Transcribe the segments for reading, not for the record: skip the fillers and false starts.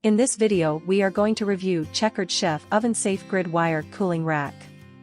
In this video we are going to review Checkered Chef Oven-Safe Grid Wire Cooling Rack.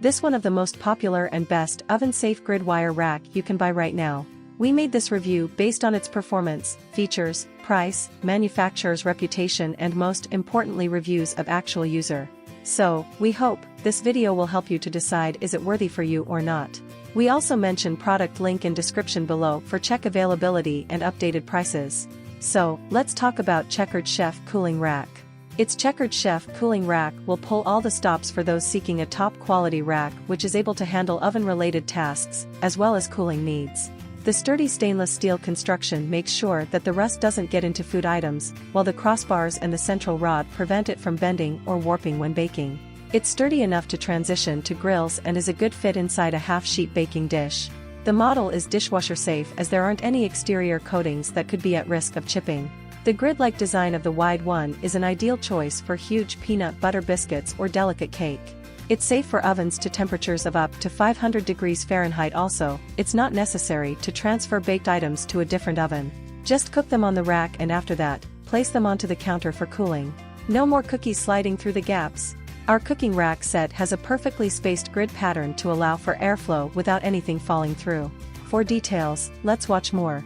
This one of the most popular and best oven-safe grid wire rack you can buy right now. We made this review based on its performance, features, price, manufacturer's reputation and most importantly reviews of actual user. So, we hope this video will help you to decide is it worthy for you or not. We also mention product link in description below for check availability and updated prices. So, let's talk about Checkered Chef Cooling Rack. Its Checkered Chef Cooling Rack will pull all the stops for those seeking a top-quality rack which is able to handle oven-related tasks, as well as cooling needs. The sturdy stainless steel construction makes sure that the rust doesn't get into food items, while the crossbars and the central rod prevent it from bending or warping when baking. It's sturdy enough to transition to grills and is a good fit inside a half-sheet baking dish. The model is dishwasher safe as there aren't any exterior coatings that could be at risk of chipping. The grid-like design of the wide one is an ideal choice for huge peanut butter biscuits or delicate cake. It's safe for ovens to temperatures of up to 500 degrees Fahrenheit also. It's not necessary to transfer baked items to a different oven. Just cook them on the rack and after that, place them onto the counter for cooling. No more cookies sliding through the gaps. Our cooking rack set has a perfectly spaced grid pattern to allow for airflow without anything falling through. For details, let's watch more.